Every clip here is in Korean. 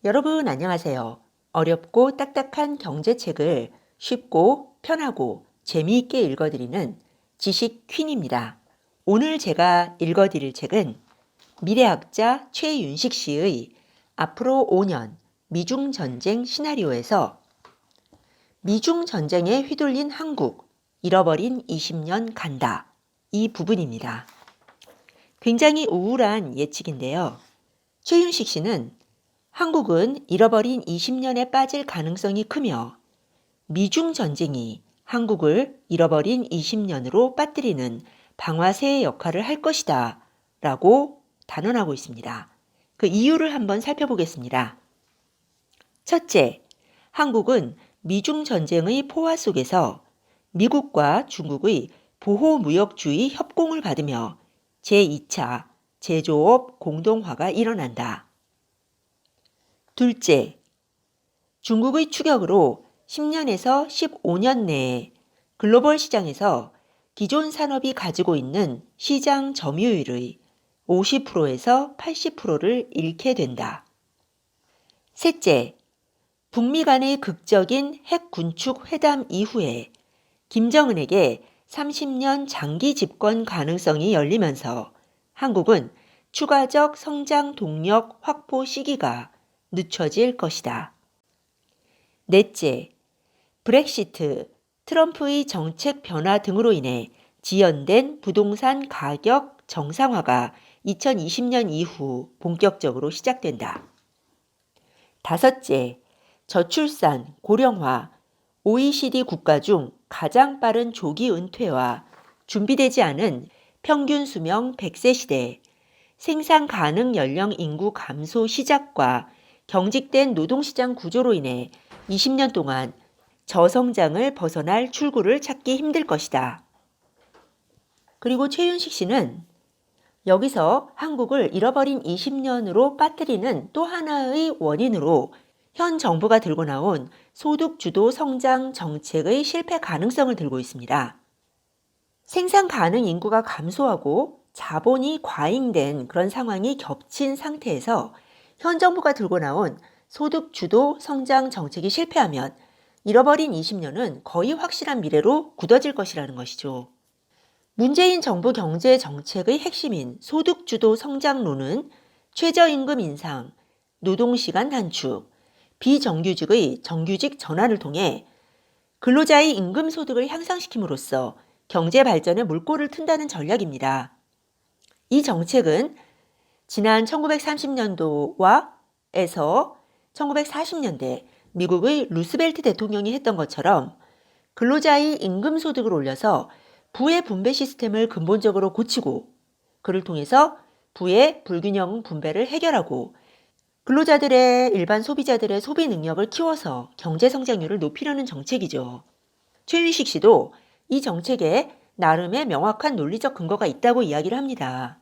여러분 안녕하세요. 어렵고 딱딱한 경제책을 쉽고 편하고 재미있게 읽어드리는 지식 퀸입니다. 오늘 제가 읽어드릴 책은 미래학자 최윤식 씨의 앞으로 5년 미중 전쟁 시나리오에서 미중 전쟁에 휘둘린 한국, 잃어버린 20년 간다. 이 부분입니다. 굉장히 우울한 예측인데요. 최윤식 씨는 한국은 잃어버린 20년에 빠질 가능성이 크며 미중 전쟁이 한국을 잃어버린 20년으로 빠뜨리는 방아쇠의 역할을 할 것이다 라고 단언하고 있습니다. 그 이유를 한번 살펴보겠습니다. 첫째, 한국은 미중 전쟁의 포화 속에서 미국과 중국의 보호무역주의 협공을 받으며 제2차 제조업 공동화가 일어난다. 둘째, 중국의 추격으로 10년에서 15년 내에 글로벌 시장에서 기존 산업이 가지고 있는 시장 점유율의 50%에서 80%를 잃게 된다. 셋째, 북미 간의 극적인 핵 군축 회담 이후에 김정은에게 30년 장기 집권 가능성이 열리면서 한국은 추가적 성장 동력 확보 시기가 늦춰질 것이다. 넷째, 브렉시트, 트럼프의 정책 변화 등으로 인해 지연된 부동산 가격 정상화가 2020년 이후 본격적으로 시작된다. 다섯째, 저출산, 고령화, OECD 국가 중 가장 빠른 조기 은퇴와 준비되지 않은 평균 수명 100세 시대, 생산 가능 연령 인구 감소 시작과 경직된 노동시장 구조로 인해 20년 동안 저성장을 벗어날 출구를 찾기 힘들 것이다. 그리고 최윤식 씨는 여기서 한국을 잃어버린 20년으로 빠뜨리는 또 하나의 원인으로 현 정부가 들고 나온 소득주도 성장 정책의 실패 가능성을 들고 있습니다. 생산 가능 인구가 감소하고 자본이 과잉된 그런 상황이 겹친 상태에서 현 정부가 들고 나온 소득주도 성장 정책이 실패하면 잃어버린 20년은 거의 확실한 미래로 굳어질 것이라는 것이죠. 문재인 정부 경제 정책의 핵심인 소득주도 성장론은 최저임금 인상, 노동시간 단축, 비정규직의 정규직 전환을 통해 근로자의 임금 소득을 향상시킴으로써 경제 발전에 물꼬를 튼다는 전략입니다. 이 정책은 지난 1930년도와 에서 1940년대 미국의 루스벨트 대통령이 했던 것처럼 근로자의 임금 소득을 올려서 부의 분배 시스템을 근본적으로 고치고 그를 통해서 부의 불균형 분배를 해결하고 근로자들의 일반 소비자들의 소비 능력을 키워서 경제 성장률을 높이려는 정책이죠. 최윤식 씨도 이 정책에 나름의 명확한 논리적 근거가 있다고 이야기를 합니다.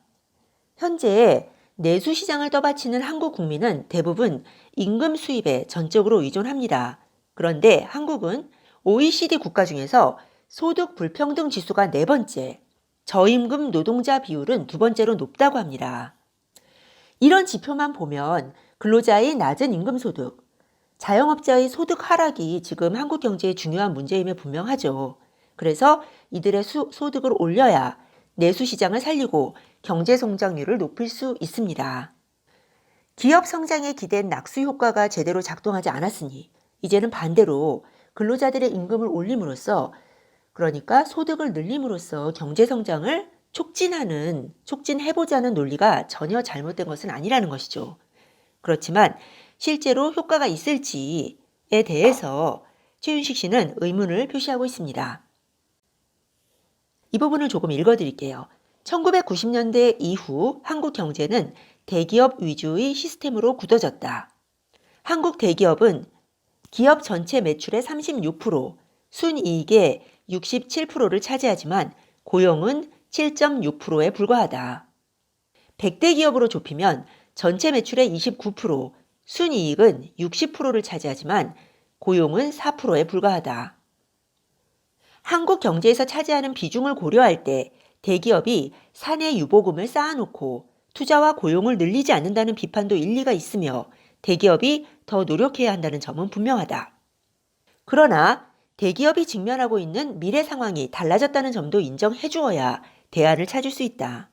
현재 내수 시장을 떠받치는 한국 국민은 대부분 임금 수입에 전적으로 의존합니다. 그런데 한국은 OECD 국가 중에서 소득 불평등 지수가 4번째, 저임금 노동자 비율은 2번째로 높다고 합니다. 이런 지표만 보면 근로자의 낮은 임금 소득, 자영업자의 소득 하락이 지금 한국 경제의 중요한 문제임에 분명하죠. 그래서 이들의 소득을 올려야 내수 시장을 살리고 경제 성장률을 높일 수 있습니다. 기업 성장에 기댄 낙수 효과가 제대로 작동하지 않았으니 이제는 반대로 근로자들의 임금을 올림으로써 그러니까 소득을 늘림으로써 경제 성장을 촉진해보자는 논리가 전혀 잘못된 것은 아니라는 것이죠. 그렇지만 실제로 효과가 있을지에 대해서 최윤식 씨는 의문을 표시하고 있습니다. 이 부분을 조금 읽어드릴게요. 1990년대 이후 한국 경제는 대기업 위주의 시스템으로 굳어졌다. 한국 대기업은 기업 전체 매출의 36%, 순이익의 67%를 차지하지만 고용은 7.6%에 불과하다. 100대 기업으로 좁히면 전체 매출의 29%, 순이익은 60%를 차지하지만 고용은 4%에 불과하다. 한국 경제에서 차지하는 비중을 고려할 때 대기업이 사내 유보금을 쌓아놓고 투자와 고용을 늘리지 않는다는 비판도 일리가 있으며 대기업이 더 노력해야 한다는 점은 분명하다. 그러나 대기업이 직면하고 있는 미래 상황이 달라졌다는 점도 인정해 주어야 대안을 찾을 수 있다.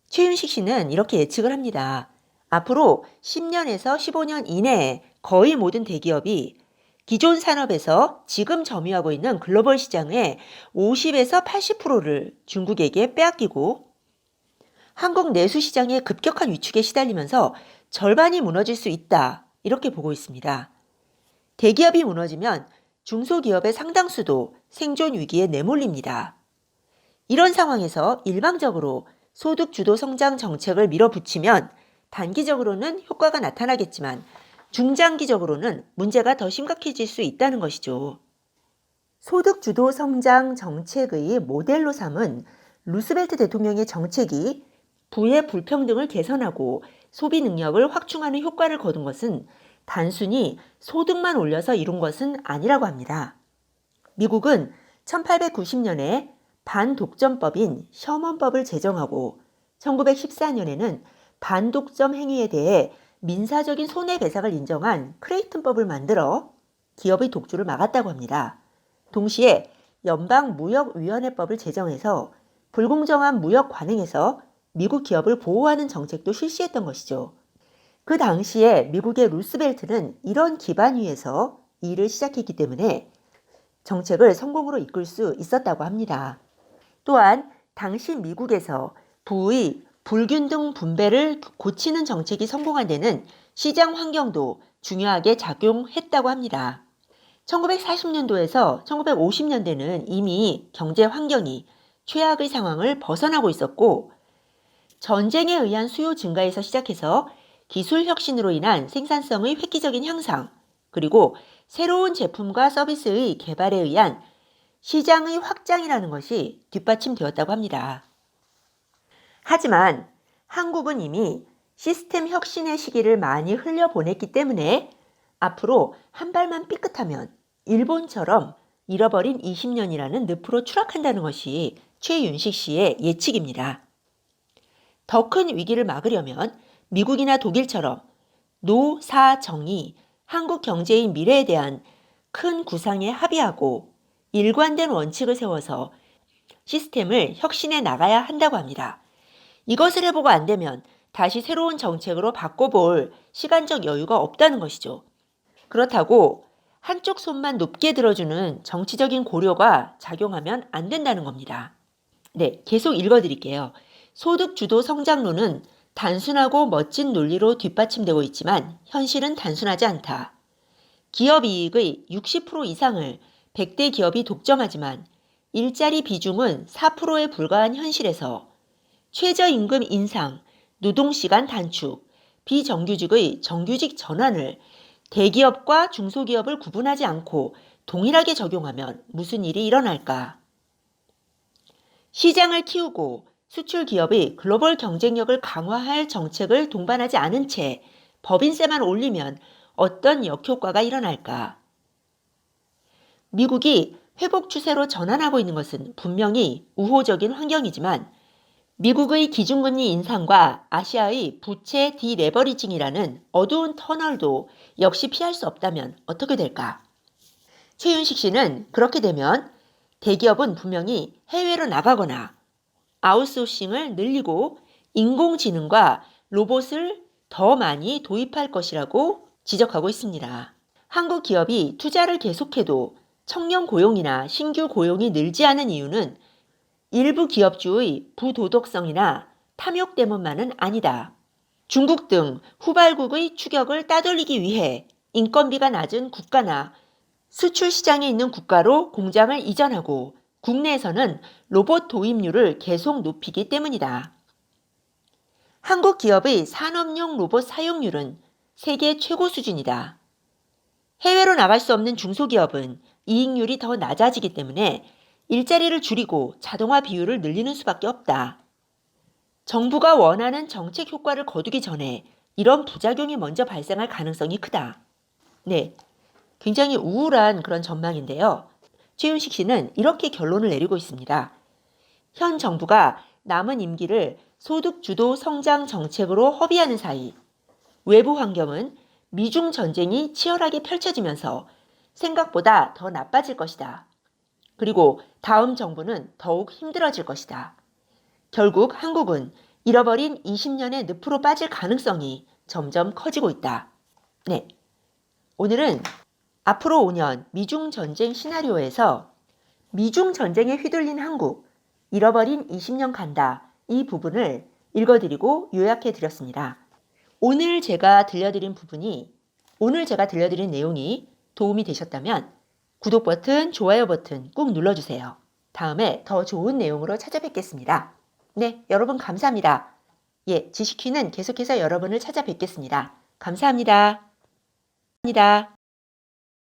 최윤식 씨는 이렇게 예측을 합니다. 앞으로 10년에서 15년 이내에 거의 모든 대기업이 기존 산업에서 지금 점유하고 있는 글로벌 시장의 50에서 80%를 중국에게 빼앗기고 한국 내수 시장의 급격한 위축에 시달리면서 절반이 무너질 수 있다. 이렇게 보고 있습니다. 대기업이 무너지면 중소기업의 상당수도 생존 위기에 내몰립니다. 이런 상황에서 일방적으로 소득 주도 성장 정책을 밀어붙이면 단기적으로는 효과가 나타나겠지만 중장기적으로는 문제가 더 심각해질 수 있다는 것이죠. 소득 주도 성장 정책의 모델로 삼은 루스벨트 대통령의 정책이 부의 불평등을 개선하고 소비 능력을 확충하는 효과를 거둔 것은 단순히 소득만 올려서 이룬 것은 아니라고 합니다. 미국은 1890년에 반독점법인 셔먼법을 제정하고 1914년에는 반독점 행위에 대해 민사적인 손해배상을 인정한 크레이튼법을 만들어 기업의 독주를 막았다고 합니다. 동시에 연방무역위원회법을 제정해서 불공정한 무역 관행에서 미국 기업을 보호하는 정책도 실시했던 것이죠. 그 당시에 미국의 루스벨트는 이런 기반 위에서 일을 시작했기 때문에 정책을 성공으로 이끌 수 있었다고 합니다. 또한 당시 미국에서 부의 불균등 분배를 고치는 정책이 성공한 데는 시장 환경도 중요하게 작용했다고 합니다. 1940년도에서 1950년대는 이미 경제 환경이 최악의 상황을 벗어나고 있었고 전쟁에 의한 수요 증가에서 시작해서 기술 혁신으로 인한 생산성의 획기적인 향상, 그리고 새로운 제품과 서비스의 개발에 의한 시장의 확장이라는 것이 뒷받침되었다고 합니다. 하지만 한국은 이미 시스템 혁신의 시기를 많이 흘려보냈기 때문에 앞으로 한 발만 삐끗하면 일본처럼 잃어버린 20년이라는 늪으로 추락한다는 것이 최윤식 씨의 예측입니다. 더 큰 위기를 막으려면 미국이나 독일처럼 노사정이 한국 경제의 미래에 대한 큰 구상에 합의하고 일관된 원칙을 세워서 시스템을 혁신해 나가야 한다고 합니다. 이것을 해보고 안 되면 다시 새로운 정책으로 바꿔볼 시간적 여유가 없다는 것이죠. 그렇다고 한쪽 손만 높게 들어주는 정치적인 고려가 작용하면 안 된다는 겁니다. 네, 계속 읽어드릴게요. 소득 주도 성장론은 단순하고 멋진 논리로 뒷받침되고 있지만 현실은 단순하지 않다. 기업 이익의 60% 이상을 100대 기업이 독점하지만 일자리 비중은 4%에 불과한 현실에서 최저임금 인상, 노동시간 단축, 비정규직의 정규직 전환을 대기업과 중소기업을 구분하지 않고 동일하게 적용하면 무슨 일이 일어날까? 시장을 키우고 수출 기업의 글로벌 경쟁력을 강화할 정책을 동반하지 않은 채 법인세만 올리면 어떤 역효과가 일어날까? 미국이 회복 추세로 전환하고 있는 것은 분명히 우호적인 환경이지만 미국의 기준금리 인상과 아시아의 부채 디레버리징이라는 어두운 터널도 역시 피할 수 없다면 어떻게 될까? 최윤식 씨는 그렇게 되면 대기업은 분명히 해외로 나가거나 아웃소싱을 늘리고 인공지능과 로봇을 더 많이 도입할 것이라고 지적하고 있습니다. 한국 기업이 투자를 계속해도 청년 고용이나 신규 고용이 늘지 않은 이유는 일부 기업주의 부도덕성이나 탐욕 때문만은 아니다. 중국 등 후발국의 추격을 따돌리기 위해 인건비가 낮은 국가나 수출 시장에 있는 국가로 공장을 이전하고 국내에서는 로봇 도입률을 계속 높이기 때문이다. 한국 기업의 산업용 로봇 사용률은 세계 최고 수준이다. 해외로 나갈 수 없는 중소기업은 이익률이 더 낮아지기 때문에 일자리를 줄이고 자동화 비율을 늘리는 수밖에 없다. 정부가 원하는 정책 효과를 거두기 전에 이런 부작용이 먼저 발생할 가능성이 크다. 네, 굉장히 우울한 그런 전망인데요. 최윤식 씨는 이렇게 결론을 내리고 있습니다. 현 정부가 남은 임기를 소득 주도 성장 정책으로 허비하는 사이 외부 환경은 미중 전쟁이 치열하게 펼쳐지면서 생각보다 더 나빠질 것이다. 그리고 다음 정부는 더욱 힘들어질 것이다. 결국 한국은 잃어버린 20년의 늪으로 빠질 가능성이 점점 커지고 있다. 네. 오늘은 앞으로 5년 미중 전쟁 시나리오에서 미중 전쟁에 휘둘린 한국, 잃어버린 20년 간다. 이 부분을 읽어드리고 요약해 드렸습니다. 오늘 제가 들려드린 내용이 도움이 되셨다면 구독 버튼, 좋아요 버튼 꾹 눌러주세요. 다음에 더 좋은 내용으로 찾아뵙겠습니다. 네, 여러분 감사합니다. 지식퀴는 계속해서 여러분을 찾아뵙겠습니다. 감사합니다.